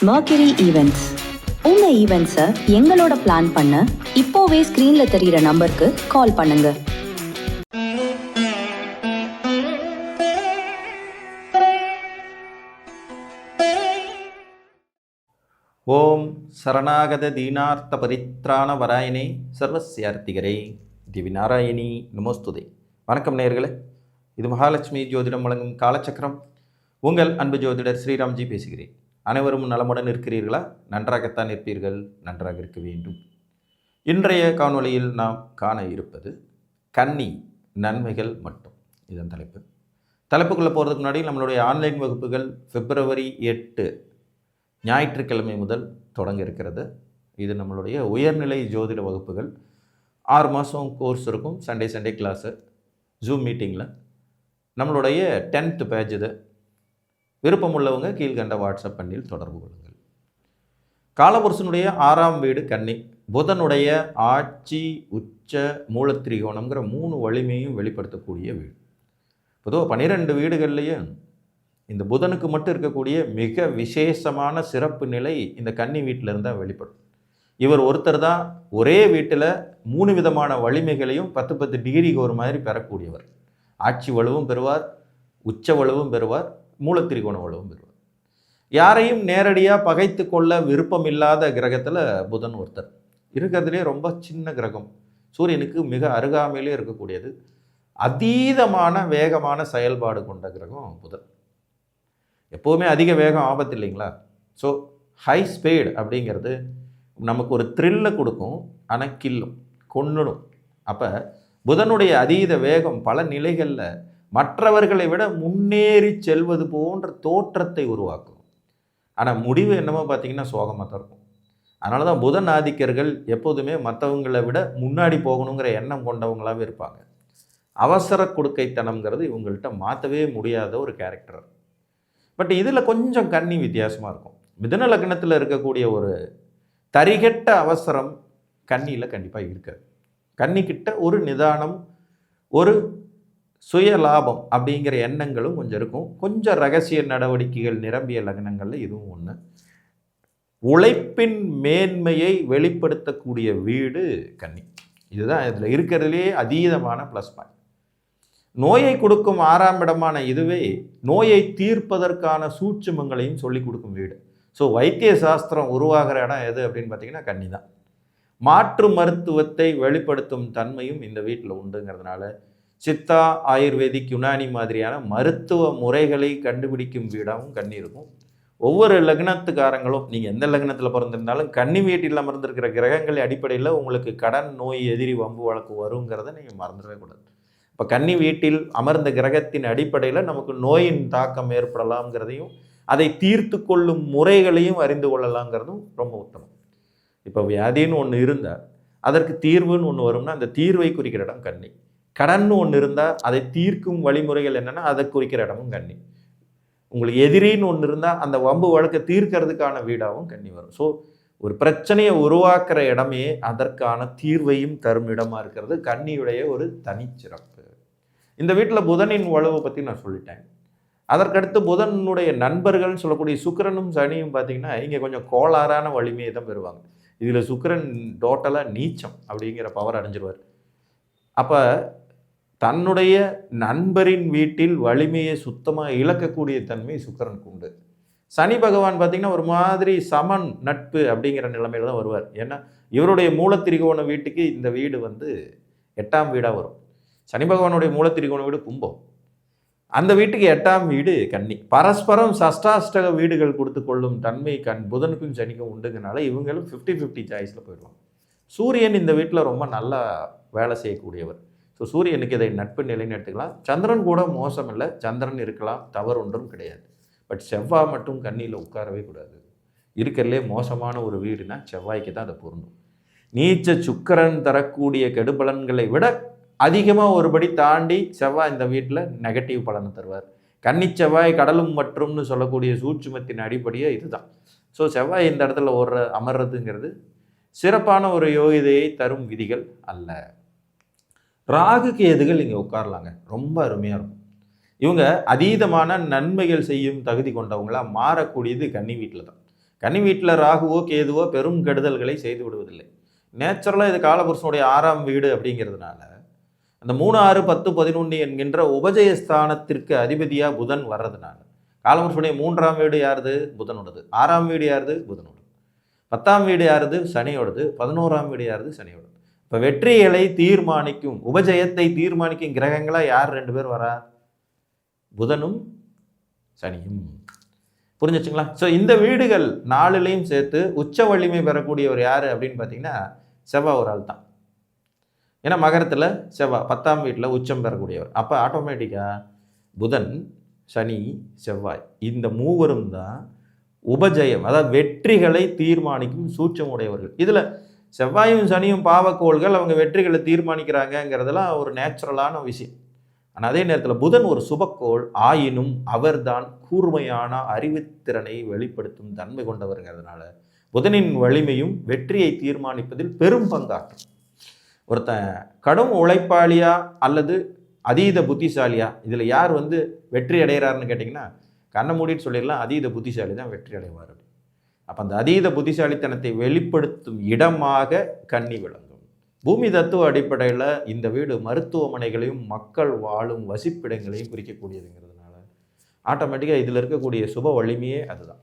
Mercury Events. உங்க ஈவெண்ட்ஸை எங்களோட plan பண்ண இப்போவே ஸ்கிரீன்ல தெரியிற நம்பருக்கு கால் பண்ணுங்க. ஓம் சரணாகத தீனார்த்த பரித்ராண வராயணே சர்வசியார்த்திகரே திவி நாராயணி நமோஸ்துதே. வணக்கம் நேயர்களே, இது மகாலட்சுமி ஜோதிடம் வழங்கும் காலச்சக்கரம். உங்கள் அன்பு ஜோதிடர் ஸ்ரீராம்ஜி பேசுகிறேன். அனைவரும் நலமுடன் இருக்கிறீர்களா? நன்றாகத்தான் இருப்பீர்கள், நன்றாக இருக்க வேண்டும். இன்றைய காணொளியில் நாம் காண இருப்பது கன்னி நன்மைகள் மட்டும். இதன் தலைப்புக்குள்ளே போகிறதுக்கு முன்னாடி நம்மளுடைய ஆன்லைன் வகுப்புகள் February 8 ஞாயிற்றுக்கிழமை முதல் தொடங்க இருக்கிறது. இது நம்மளுடைய உயர்நிலை ஜோதிட வகுப்புகள். 6 மாதம் கோர்ஸ் இருக்கும். சண்டே கிளாஸு ஜூம் மீட்டிங்கில். நம்மளுடைய 10th பேட்ச் இது. விருப்பம் உள்ளவங்க கீழ்கண்ட வாட்ஸ்அப் பண்ணில் தொடர்பு கொள்ளுங்கள். காலபுருஷனுடைய 6ஆம் வீடு கன்னி. புதனுடைய ஆட்சி, உச்ச, மூலத்திரிகோணம்ங்கிற 3 வலிமையும் வெளிப்படுத்தக்கூடிய வீடு. பொதுவாக 12 வீடுகள்லேயும் இந்த புதனுக்கு மட்டும் இருக்கக்கூடிய மிக விசேஷமான சிறப்பு நிலை இந்த கன்னி வீட்டில் இருந்தால் வெளிப்படும். இவர் ஒருத்தர் தான் ஒரே வீட்டில் 3 விதமான வலிமைகளையும் 10 டிகிரிக்கு ஒரு மாதிரி பெறக்கூடியவர். ஆட்சி வலுவும் பெறுவார், உச்ச வலுவும் பெறுவார், மூலத்திரிகோண வலுவும் பெறுவார். யாரையும் நேரடியாக பகைத்து கொள்ள விருப்பம் இல்லாத கிரகத்தில் புதன் ஒருத்தர். இருக்கிறதுலே ரொம்ப சின்ன கிரகம். சூரியனுக்கு மிக அருகாமையிலே இருக்கக்கூடியது. அதீதமான வேகமான செயல்பாடு கொண்ட கிரகம் புதன். எப்போவுமே அதிக வேகம் ஆபத்து இல்லைங்களா? ஸோ ஹை ஸ்பீட் அப்படிங்கிறது நமக்கு ஒரு த்ரில்லை கொடுக்கும், ஆனால் கில்லும், கொன்னுடும். அப்போ புதனுடைய அதீத வேகம் பல நிலைகளில் மற்றவர்களை விட முன்னேறி செல்வது போன்ற தோற்றத்தை உருவாக்கும். ஆனால் முடிவு என்னமோ பார்த்திங்கன்னா சோகமாக தான் இருக்கும். அதனால தான் புதன் ஆதிக்கர்கள் எப்போதுமே மற்றவங்களை விட முன்னாடி போகணுங்கிற எண்ணம் கொண்டவங்களாகவே இருப்பாங்க. அவசர கொடுக்கைத்தனம்ங்கிறது இவங்கள்ட்ட மாற்றவே முடியாத ஒரு கேரக்டர். பட் இதில் கொஞ்சம் கன்னி வித்தியாசமாக இருக்கும். மிதுன லக்னத்தில் இருக்கக்கூடிய ஒரு தரிகெட்ட அவசரம் கன்னியில் கண்டிப்பாக இருக்காது. கன்னிக்கிட்ட ஒரு நிதானம், ஒரு சுய லாபம் அப்படிங்கிற எண்ணங்களும் கொஞ்சம் இருக்கும். கொஞ்சம் ரகசிய நடவடிக்கைகள் நிரம்பிய லக்னங்களில் இதுவும் ஒன்று. உழைப்பின் மேன்மையை வெளிப்படுத்தக்கூடிய வீடு கன்னி. இதுதான் இதில் இருக்கிறதுலே அதீதமான ப்ளஸ் பாயிண்ட். நோயை கொடுக்கும் 6ஆம் இடமான இதுவே நோயை தீர்ப்பதற்கான சூட்சுமங்களையும் சொல்லி கொடுக்கும் வீடு. ஸோ வைத்திய சாஸ்திரம் உருவாகிற இடம் எது அப்படின்னு பார்த்தீங்கன்னா கன்னி தான். மாற்று மருத்துவத்தை வெளிப்படுத்தும் தன்மையும் இந்த வீட்டில் உண்டுங்கிறதுனால சித்தா, ஆயுர்வேதிக், யுனானி மாதிரியான மருத்துவ முறைகளை கண்டுபிடிக்கும் வீடாகவும் கன்னி இருக்கும். ஒவ்வொரு லக்னத்துக்காரங்களும் நீங்கள் எந்த லக்னத்தில் பிறந்திருந்தாலும் கன்னி வீட்டில் அமர்ந்திருக்கிற கிரகங்கள் அடிப்படையில் உங்களுக்கு கடன், நோய், எதிரி, வம்பு வழக்கு வருங்கிறத நீங்கள் மறந்துடவே கூடாது. இப்போ கன்னி வீட்டில் அமர்ந்த கிரகத்தின் அடிப்படையில் நமக்கு நோயின் தாக்கம் ஏற்படலாம்ங்கிறதையும் அதை தீர்த்து கொள்ளும் முறைகளையும் அறிந்து கொள்ளலாங்கிறதும் ரொம்ப உத்தமம். இப்போ வியாதின்னு ஒன்று இருந்தால் அதற்கு தீர்வுன்னு ஒன்று வரும்னா அந்த தீர்வை குறிக்கிற இடம் கன்னி. கடன் ஒன்று இருந்தால் அதை தீர்க்கும் வழிமுறைகள் என்னென்னா அதை குறிக்கிற இடமும் கன்னி. உங்களுக்கு எதிரின்னு ஒன்று இருந்தால் அந்த வம்பு வழக்கை தீர்க்கிறதுக்கான வீடாகவும் கன்னி வரும். ஸோ ஒரு பிரச்சனையை உருவாக்குற இடமே அதற்கான தீர்வையும் தரும் இடமா இருக்கிறது கன்னியுடைய ஒரு தனிச்சிறப்பு. இந்த வீட்டில் புதனின் வலுவை பற்றி நான் சொல்லிட்டேன். அதற்கடுத்து புதனுடைய நண்பர்கள்னு சொல்லக்கூடிய சுக்கிரனும் சனியும் பார்த்திங்கன்னா இங்கே கொஞ்சம் கோளாறான வலிமையை தான் பெறுவாங்க. இதில் சுக்கிரன் டோட்டலாக நீச்சம் அப்படிங்கிற பவர் அடைஞ்சிருவார். அப்போ தன்னுடைய நண்பரின் வீட்டில் வலிமையை சுத்தமாக இழக்கக்கூடிய தன்மை சுக்கிரனுக்கு உண்டு. சனி பகவான் பார்த்திங்கன்னா ஒரு மாதிரி சமன் நட்பு அப்படிங்கிற நிலைமையில் தான் வருவார். ஏன்னா இவருடைய மூலத்திரிகோண வீட்டுக்கு இந்த வீடு 8ஆம் வீடாக வரும். சனி பகவானுடைய மூலத்திரிகோண வீடு கும்பம், அந்த வீட்டுக்கு 8ஆம் வீடு கன்னி. பரஸ்பரம் சஷ்டாஷ்டக வீடுகள் கொடுத்து கொள்ளும் தன்மை புதனுக்கும் சனிக்கும் உண்டுங்கனால இவங்களும் 50-50 சாய்ஸில் போயிடுவாங்க. சூரியன் இந்த வீட்டில் ரொம்ப நல்லா வேலை செய்யக்கூடியவர். ஸோ சூரியனுக்கு இதை நட்பு நிலைன்னு எடுத்துக்கலாம். சந்திரன் கூட மோசம் இல்லை, சந்திரன் இருக்கலாம், தவறு ஒன்றும் கிடையாது. பட் செவ்வாய் மட்டும் கன்னியில் உட்காரவே கூடாது. இருக்கிறதுலே மோசமான ஒரு வீடுனா செவ்வாய்க்கு தான் அதை பொருந்தும். நீச்ச சுக்கிரன் தரக்கூடிய கெடுபலன்களை விட அதிகமாக ஒருபடி தாண்டி செவ்வாய் இந்த வீட்டில் நெகட்டிவ் பலனை தருவார். கன்னி செவ்வாய் கடலும் மற்றும்னு சொல்லக்கூடிய சூட்சுமத்தின் அடிப்படையே இதுதான். ஸோ செவ்வாய் இந்த இடத்துல அமர்றதுங்கிறது சிறப்பான ஒரு யோகிதையை தரும் விதிகள் அல்ல. ராகு கேதுகள் இங்கே உட்காரலாங்க, ரொம்ப அருமையாக இருக்கும். இவங்க அதீதமான நன்மைகள் செய்யும் தகுதி கொண்டவங்களாக மாறக்கூடியது கன்னி வீட்டில் தான். கன்னி வீட்டில் ராகுவோ கேதுவோ பெரும் கெடுதல்களை செய்து விடுவதில்லை. நேச்சுரலாக இது காலபுருஷனுடைய 6ஆம் வீடு அப்படிங்கிறதுனால அந்த 3, 6, 10, 11 என்கின்ற உபஜயஸ்தானத்திற்கு அதிபதியாக புதன் வர்றதுனால காலபுருஷனுடைய 3ஆம் வீடு யாருது? புதனோடது. 6ஆம் வீடு யாருது? புதனோடது. 10ஆம் வீடு யாருது? சனியோடது. 11ஆம் வீடு யாருது? சனியோடது. இப்போ வெற்றிகளை தீர்மானிக்கும், உபஜயத்தை தீர்மானிக்கும் கிரகங்களாக யார் 2 பேர் வரா? புதனும் சனியும். புரிஞ்சிச்சுங்களா? ஸோ இந்த வீடுகள் 4லையும் சேர்த்து உச்ச வலிமை பெறக்கூடியவர் யார் அப்படின்னு பார்த்தீங்கன்னா செவ்வாய் ஒரு ஆள் தான். ஏன்னா மகரத்தில் செவ்வாய் 10ஆம் வீட்டில் உச்சம் பெறக்கூடியவர். அப்போ ஆட்டோமேட்டிக்காக புதன், சனி, செவ்வாய் இந்த மூவரும் தான் உபஜயம், அதாவது வெற்றிகளை தீர்மானிக்கும் சூட்சமுடையவர்கள். இதில் செவ்வாயும் சனியும் பாவக்கோள்கள், அவங்க வெற்றிகளை தீர்மானிக்கிறாங்கங்கிறதெல்லாம் ஒரு நேச்சுரலான விஷயம். ஆனால் அதே நேரத்தில் புதன் ஒரு சுபக்கோள் ஆயினும் அவர்தான் கூர்மையான அறிவுத்திறனை வெளிப்படுத்தும் தன்மை கொண்டவருங்கிறதுனால புதனின் வலிமையும் வெற்றியை தீர்மானிப்பதில் பெரும் பங்காற்றும். ஒருத்தன் கடும் உழைப்பாளியா அல்லது அதீத புத்திசாலியா, இதில் யார் வெற்றி அடைகிறாருன்னு கேட்டிங்கன்னா கண்ணை மூடிட்டு சொல்லிடலாம், அதீத புத்திசாலி தான் வெற்றி அடைவார். அப்போ அந்த அதீத புத்திசாலித்தனத்தை வெளிப்படுத்தும் இடமாக கன்னி விளங்கும். பூமி தத்துவ அடிப்படையில் இந்த வீடு மருத்துவமனைகளையும் மக்கள் வாழும் வசிப்பிடங்களையும் குறிக்கக்கூடியதுங்கிறதுனால ஆட்டோமேட்டிக்காக இதில் இருக்கக்கூடிய சுப வலிமையே அதுதான்.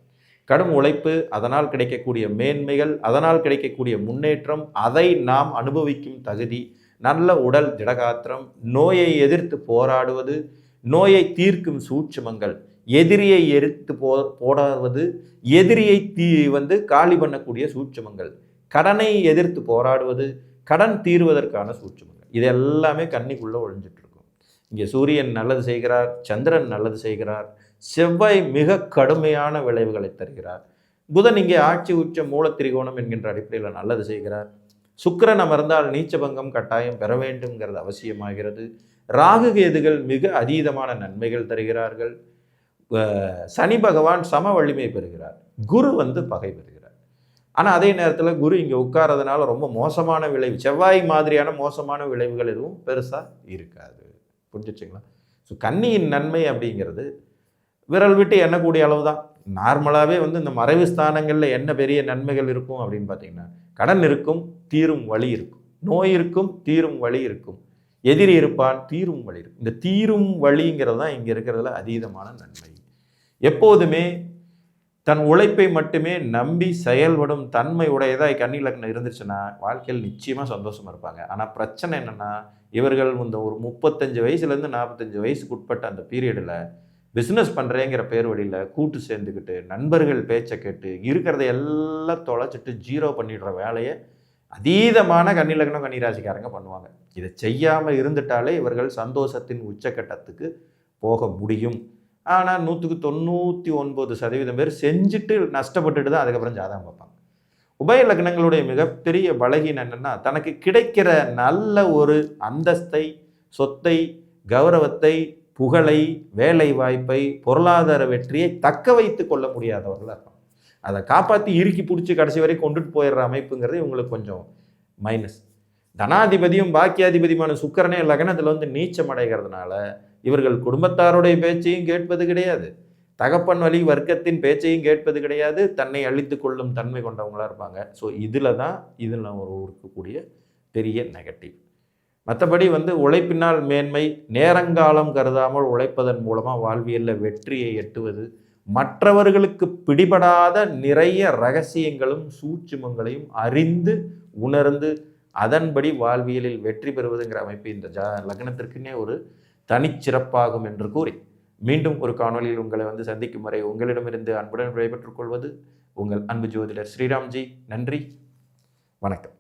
கடும் உழைப்பு, அதனால் கிடைக்கக்கூடிய மேன்மைகள், அதனால் கிடைக்கக்கூடிய முன்னேற்றம், அதை நாம் அனுபவிக்கும் தகுதி, நல்ல உடல் திடகாத்திரம், நோயை எதிர்த்து போராடுவது, நோயை தீர்க்கும் சூட்சுமங்கள், எதிரியை எரித்து போடாவது, எதிரியை காலி பண்ணக்கூடிய சூட்சுமங்கள், கடனை எதிர்த்து போராடுவது, கடன் தீர்வதற்கான சூட்சுமங்கள், இது எல்லாமே கன்னிக்குள்ளே ஒழிஞ்சிட்டு இருக்கும். இங்கே சூரியன் நல்லது செய்கிறார், சந்திரன் நல்லது செய்கிறார், செவ்வாய் மிக கடுமையான விளைவுகளை தருகிறார், புதன் இங்கே ஆட்சி உச்ச மூலத்திரிகோணம் என்கின்ற அடிப்படையில் நல்லது செய்கிறார், சுக்கிரன் அமர்ந்தால் நீச்சபங்கம் கட்டாயம் பெற வேண்டும்ங்கிறது அவசியமாகிறது, ராகு கேதுகள் மிக அதீதமான நன்மைகள் தருகிறார்கள், சனி பகவான் சம வலிமை பெறுகிறார், குரு பகை பெறுகிறார். ஆனால் அதே நேரத்தில் குரு இங்கே உட்காரதுனால ரொம்ப மோசமான விளைவு, செவ்வாய் மாதிரியான மோசமான விளைவுகள் எதுவும் பெருசாக இருக்காது. புரிஞ்சிச்சுங்களா? ஸோ கன்னியின் நன்மை அப்படிங்கிறது விரல் விட்டு எண்ணக்கூடிய அளவு தான். நார்மலாகவே இந்த மறைவு ஸ்தானங்களில் என்ன பெரிய நன்மைகள் இருக்கும் அப்படின்னு பார்த்தீங்கன்னா, கடன் இருக்கும், தீரும் வழி இருக்கும், நோய் இருக்கும், தீரும் வழி இருக்கும், எதிரி இருப்பான், தீரும் வழி இருக்கும். இந்த தீரும் வழிங்கிறது தான் இங்கே இருக்கிறதுல அதீதமான நன்மை. எப்போதுமே தன் உழைப்பை மட்டுமே நம்பி செயல்படும் தன்மை உடையதாக கன்னி லக்னம் இருந்துச்சுன்னா வாழ்க்கையில் நிச்சயமாக சந்தோஷமாக இருப்பாங்க. ஆனால் பிரச்சனை என்னென்னா, இவர்கள் ஒரு 35 வயசுலேருந்து 45 வயசுக்கு உட்பட்ட அந்த பீரியடில் பிஸ்னஸ் பண்ணுறேங்கிற பேர் வழியில் கூட்டு சேர்ந்துக்கிட்டு நண்பர்கள் பேச்சை கேட்டு இருக்கிறத எல்லாம் தொலைச்சிட்டு ஜீரோ பண்ணிடுற வேலையை அதீதமான கன்னி லக்னம் கன்னிராசிக்காரங்க பண்ணுவாங்க. இதை செய்யாமல் இருந்துட்டாலே இவர்கள் சந்தோஷத்தின் உச்சக்கட்டத்துக்கு போக முடியும். ஆனால் 99% பேர் செஞ்சுட்டு நஷ்டப்பட்டுட்டு தான் அதுக்கப்புறம் ஜாதகம் பார்ப்பாங்க. உபய லக்னங்களுடைய மிகப்பெரிய பலகீனம் என்னென்னா, தனக்கு கிடைக்கிற நல்ல ஒரு அந்தஸ்தை, சொத்தை, கௌரவத்தை, புகழை, வேலை வாய்ப்பை, பொருளாதார வெற்றியை தக்க வைத்து கொள்ள முடியாதவர்களாக இருப்பாங்க. அதை காப்பாற்றி இறுக்கி பிடிச்சி கடைசி வரை கொண்டுட்டு போயிடுற அமைப்புங்கிறது இவங்களுக்கு கொஞ்சம் மைனஸ். தனாதிபதியும் பாக்கியாதிபதியுமான சுக்கிரனே லக்னத்தில் நீச்சம் அடைகிறதுனால இவர்கள் குடும்பத்தாருடைய பேச்சையும் கேட்பது கிடையாது, தகப்பன் வழி வர்க்கத்தின் பேச்சையும் கேட்பது கிடையாது, தன்னை அழித்து கொள்ளும் தன்மை கொண்டவங்களாக இருப்பாங்க. ஸோ இதில் இருக்கக்கூடிய பெரிய நெகட்டிவ். மற்றபடி உழைப்பினால் மேன்மை, நேரங்காலம் கருதாமல் உழைப்பதன் மூலமாக வாழ்வியலில் வெற்றியை எட்டுவது, மற்றவர்களுக்கு பிடிபடாத நிறைய ரகசியங்களும் சூட்சுமங்களையும் அறிந்து உணர்ந்து அதன்படி வாழ்வியலில் வெற்றி பெறுவதுங்கிற அமைப்பு இந்த லக்னத்திற்குன்னே ஒரு தனிச்சிறப்பாகும் என்று கூறி மீண்டும் ஒரு காணொலியில் உங்களை சந்திக்கும் வரை உங்களிடமிருந்து அன்புடன் விடைபெற்றுக் கொள்வது உங்கள் அன்பு ஜோதிடர் ஸ்ரீராம்ஜி. நன்றி, வணக்கம்.